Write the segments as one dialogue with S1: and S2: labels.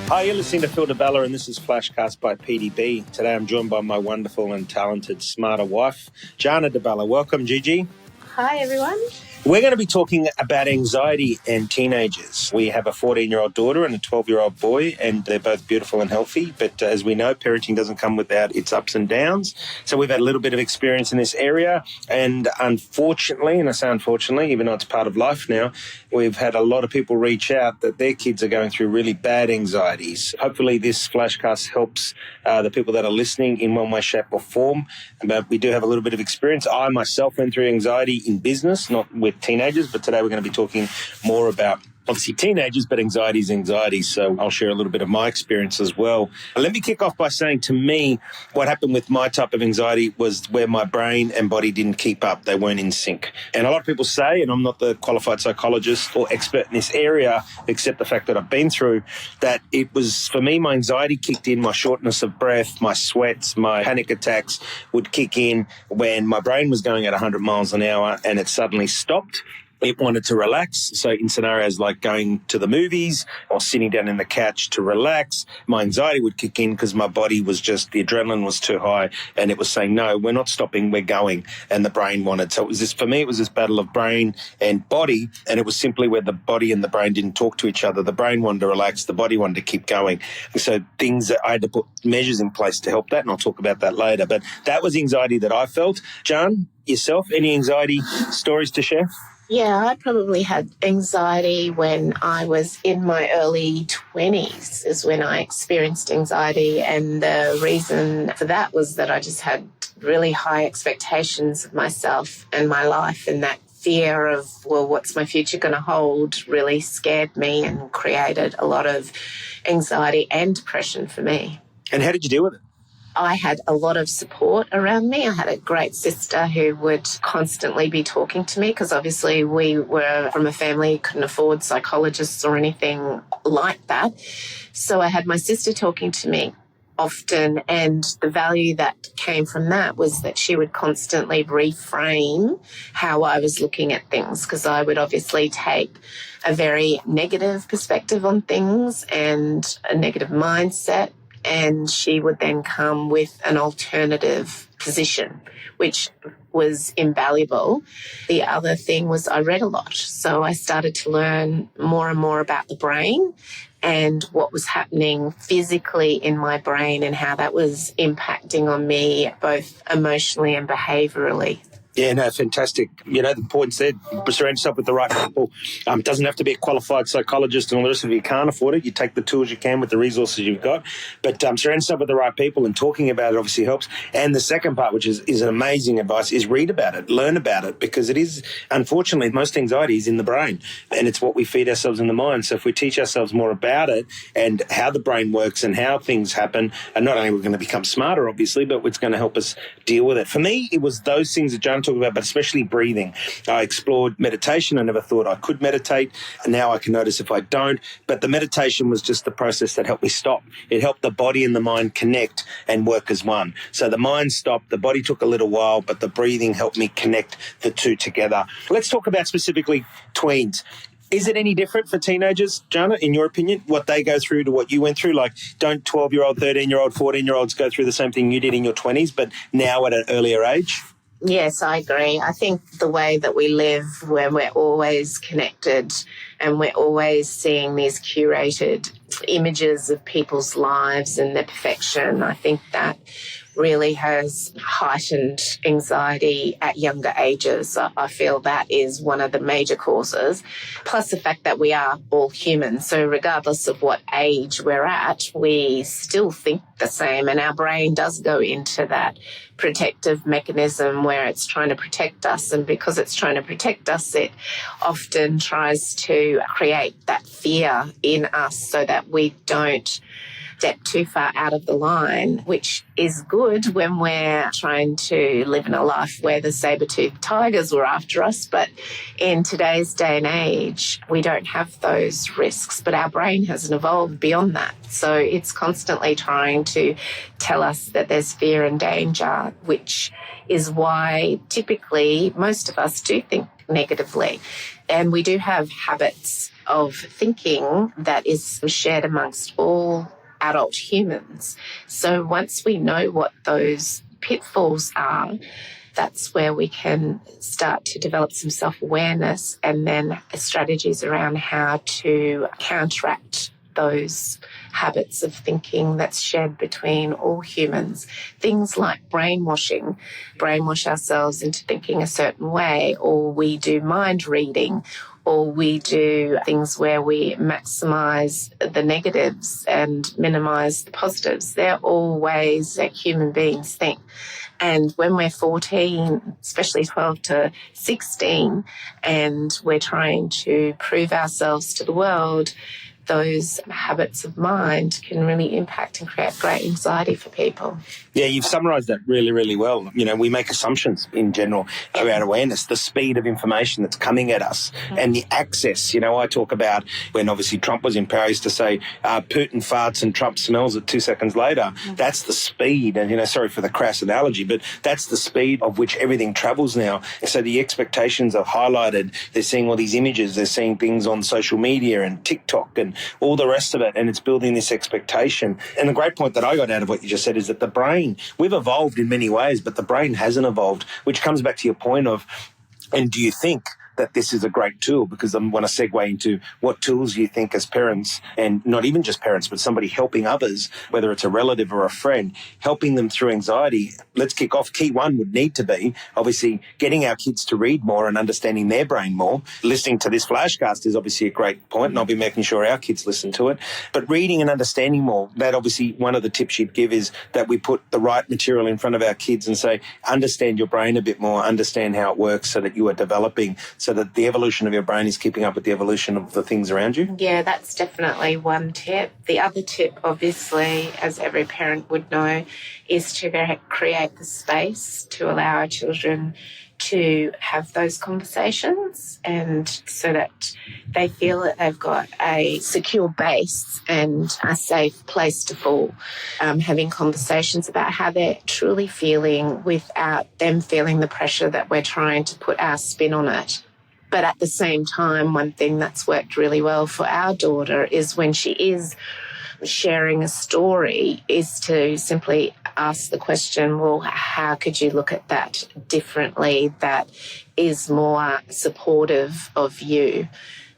S1: Hi, you're listening to Phil and this is FlashCast by PDB. Today I'm joined by my wonderful and talented, smarter wife, Gianna DeBella. Welcome, Gigi.
S2: Hi, everyone.
S1: We're going to be talking about anxiety and teenagers. We have a 14-year-old daughter and a 12-year-old boy, and they're both beautiful and healthy. But as we know, parenting doesn't come without its ups and downs. So we've had a little bit of experience in this area. And unfortunately, and I say unfortunately, even though it's part of life now, we've had a lot of people reach out that their kids are going through really bad anxieties. Hopefully this Flashcast helps the people that are listening in one way, shape or form. But we do have a little bit of experience. I myself went through anxiety in business, not with teenagers, but today we're going to be talking more about obviously teenagers, but anxiety is anxiety. So I'll share a little bit of my experience as well. Let me kick off by saying, to me, what happened with my type of anxiety was where my brain and body didn't keep up. They weren't in sync. And a lot of people say, and I'm not the qualified psychologist or expert in this area, except the fact that I've been through, that it was, for me, my anxiety kicked in, my shortness of breath, my sweats, my panic attacks would kick in when my brain was going at 100 miles an hour and it suddenly stopped. It wanted to relax. So in scenarios like going to the movies or sitting down in the couch to relax, my anxiety would kick in because my body was just, the adrenaline was too high and it was saying, no, we're not stopping, we're going. And the brain wanted. So it was this, for me, it was this battle of brain and body. And it was simply where the body and the brain didn't talk to each other. The brain wanted to relax, the body wanted to keep going. And so things that I had to put measures in place to help that. And I'll talk about that later. But that was anxiety that I felt. John, yourself, any anxiety stories to share?
S2: Yeah, I probably had anxiety when I was in my early 20s is when I experienced anxiety. And the reason for that was that I just had really high expectations of myself and my life, and that fear of, well, what's my future going to hold really scared me and created a lot of anxiety and depression for me.
S1: And how did you deal with it?
S2: I had a lot of support around me. I had a great sister who would constantly be talking to me because obviously we were from a family who couldn't afford psychologists or anything like that. So I had my sister talking to me often, and the value that came from that was that she would constantly reframe how I was looking at things, because I would obviously take a very negative perspective on things and a negative mindset. And she would then come with an alternative position, which was invaluable. The other thing was I read a lot. So I started to learn more and more about the brain and what was happening physically in my brain and how that was impacting on me both emotionally and behaviourally.
S1: Yeah, no, fantastic. You know, the points there, surround yourself with the right people. It doesn't have to be a qualified psychologist and all the rest of it. You can't afford it. You take the tools you can with the resources you've got. But surround yourself with the right people, and talking about it obviously helps. And the second part, which is an amazing advice, is read about it, learn about it, because it is, unfortunately, most anxiety is in the brain, and it's what we feed ourselves in the mind. So if we teach ourselves more about it and how the brain works and how things happen, and not only are we going to become smarter, obviously, but it's going to help us deal with it. For me, it was those things that John talked about, but especially breathing. I explored meditation. I never thought I could meditate, and now I can notice if I don't. But the meditation was just the process that helped me stop. It helped the body and the mind connect and work as one. So the mind stopped, the body took a little while, but the breathing helped me connect the two together. Let's talk about specifically tweens. Is it any different for teenagers, Gianna, in your opinion, what they go through to what you went through? Like, don't 12-year-old, 13-year-old, 14-year-olds go through the same thing you did in your 20s, but now at an earlier age?
S2: Yes, I agree. I think the way that we live, where we're always connected and we're always seeing these curated images of people's lives and their perfection, I think that really has heightened anxiety at younger ages. I feel that is one of the major causes, plus the fact that we are all human. So regardless of what age we're at, we still think the same, and our brain does go into that protective mechanism where it's trying to protect us, and because it's trying to protect us, it often tries to create that fear in us so that we don't step too far out of the line, which is good when we're trying to live in a life where the saber-toothed tigers were after us. But in today's day and age, we don't have those risks, but our brain hasn't evolved beyond that. So it's constantly trying to tell us that there's fear and danger, which is why typically most of us do think negatively. And we do have habits of thinking that is shared amongst all adult humans. So once we know what those pitfalls are, that's where we can start to develop some self-awareness and then strategies around how to counteract those habits of thinking that's shared between all humans. Things like brainwash ourselves into thinking a certain way, or we do mind reading, or we do things where we maximize the negatives and minimize the positives. They're all ways that human beings think. And when we're 14, especially 12 to 16, and we're trying to prove ourselves to the world, those habits of mind can really impact and create great anxiety for people.
S1: Yeah, you've summarised that really, really well. You know, we make assumptions in general about awareness, the speed of information that's coming at us and the access. You know, I talk about when obviously Trump was in power, I used to say Putin farts and Trump smells it 2 seconds later. That's the speed. And, you know, sorry for the crass analogy, but that's the speed of which everything travels now. So the expectations are highlighted. They're seeing all these images. They're seeing things on social media and TikTok and all the rest of it, and it's building this expectation. And the great point that I got out of what you just said is that the brain, we've evolved in many ways, but the brain hasn't evolved, which comes back to your point of, and do you think that this is a great tool? Because I want to segue into what tools you think as parents, and not even just parents, but somebody helping others, whether it's a relative or a friend, helping them through anxiety. Let's kick off. Key one would need to be, obviously, getting our kids to read more and understanding their brain more. Listening to this FlashCast is obviously a great point, and I'll be making sure our kids listen to it. But reading and understanding more, that obviously one of the tips you'd give is that we put the right material in front of our kids and say, understand your brain a bit more, understand how it works so that you are developing, so that the evolution of your brain is keeping up with the evolution of the things around you?
S2: Yeah, that's definitely one tip. The other tip, obviously, as every parent would know, is to create the space to allow our children to have those conversations, and so that they feel that they've got a secure base and a safe place to fall, having conversations about how they're truly feeling without them feeling the pressure that we're trying to put our spin on it. But at the same time, one thing that's worked really well for our daughter is when she is sharing a story is to simply ask the question, well, how could you look at that differently that is more supportive of you?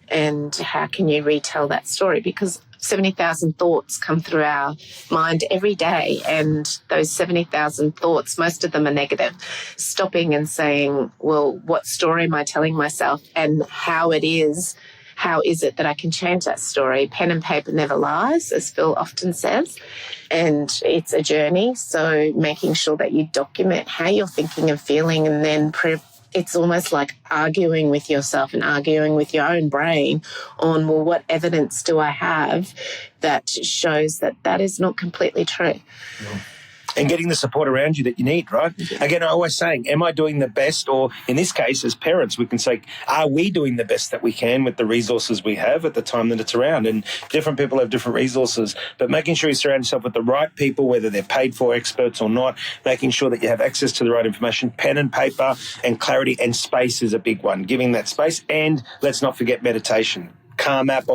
S2: And how can you retell that story? Because 70,000 thoughts come through our mind every day, and those 70,000 thoughts, most of them are negative. Stopping and saying, well, what story am I telling myself, and how is it that I can change that story? Pen and paper never lies, as Phil often says, and it's a journey. So making sure that you document how you're thinking and feeling, and then it's almost like arguing with yourself and arguing with your own brain on, well, what evidence do I have that shows that that is not completely true?
S1: Yeah. And getting the support around you that you need, right? Again, I'm always saying, am I doing the best? Or in this case, as parents, we can say, are we doing the best that we can with the resources we have at the time that it's around? And different people have different resources, but making sure you surround yourself with the right people, whether they're paid for experts or not, making sure that you have access to the right information, pen and paper, and clarity and space is a big one. Giving that space, and let's not forget meditation. Calm app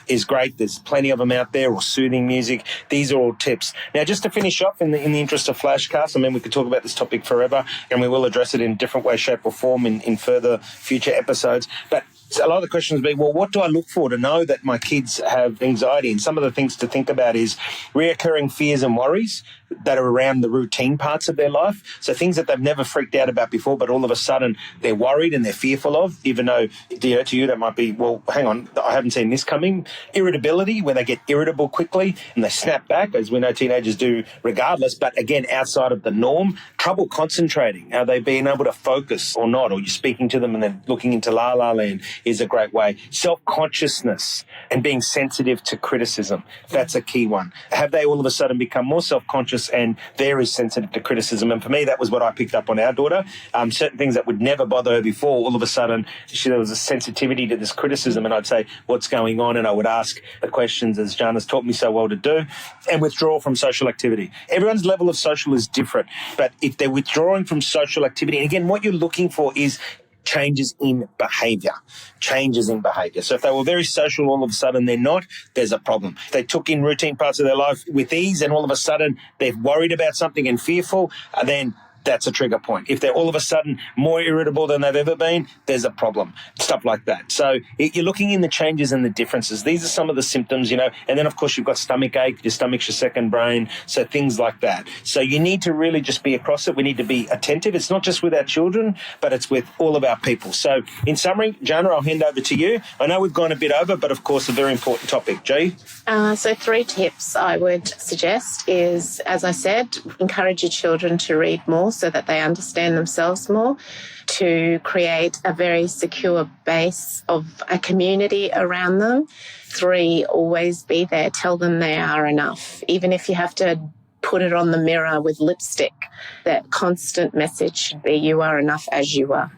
S1: is great. There's plenty of them out there, or soothing music. These are all tips. Now, just to finish off in the interest of FlashCast, I mean, we could talk about this topic forever, and we will address it in different way, shape or form in further future episodes. But a lot of the questions will be, well, what do I look for to know that my kids have anxiety? And some of the things to think about is reoccurring fears and worries that are around the routine parts of their life. So things that they've never freaked out about before, but all of a sudden they're worried and they're fearful of, even though to you that might be, well, hang on, I haven't seen this coming. Irritability, where they get irritable quickly and they snap back, as we know teenagers do regardless, but again, outside of the norm. Trouble concentrating. Are they being able to focus or not? Or you're speaking to them and then looking into la la land is a great way. Self-consciousness and being sensitive to criticism. That's a key one. Have they all of a sudden become more self-conscious and very sensitive to criticism? And for me, that was what I picked up on our daughter. Certain things that would never bother her before, all of a sudden, there was a sensitivity to this criticism, and I'd say, what's going on? And I would ask the questions, as Gianna's taught me so well to do, and withdraw from social activity. Everyone's level of social is different, but if they're withdrawing from social activity, and again, what you're looking for is changes in behaviour. Changes in behaviour. So if they were very social, all of a sudden they're not, there's a problem. If they took in routine parts of their life with ease and all of a sudden they're worried about something and fearful, then that's a trigger point. If they're all of a sudden more irritable than they've ever been, there's a problem. Stuff like that. So you're looking in the changes and the differences. These are some of the symptoms, and then, of course, you've got stomach ache. Your stomach's your second brain, so things like that. So you need to really just be across it. We need to be attentive. It's not just with our children, but it's with all of our people. So in summary, Gianna, I'll hand over to you. I know we've gone a bit over, but, of course, a very important topic. G?
S2: So 3 tips I would suggest is, as I said, encourage your children to read more so that they understand themselves more, to create a very secure base of a community around them. 3, always be there. Tell them they are enough. Even if you have to put it on the mirror with lipstick, that constant message should be you are enough as you are.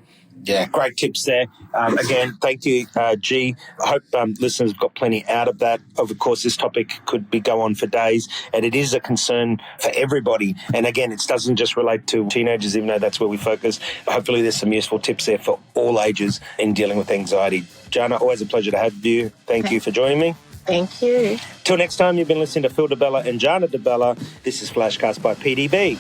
S1: Yeah, great tips there. Again, thank you, G. I hope listeners got plenty out of that. Of course, this topic could go on for days, and it is a concern for everybody. And again, it doesn't just relate to teenagers, even though that's where we focus. Hopefully there's some useful tips there for all ages in dealing with anxiety. Gianna, always a pleasure to have you. Thank you for joining me.
S2: Thank you.
S1: Till next time, you've been listening to Phil DeBella and Gianna DeBella. This is FlashCast by PDB.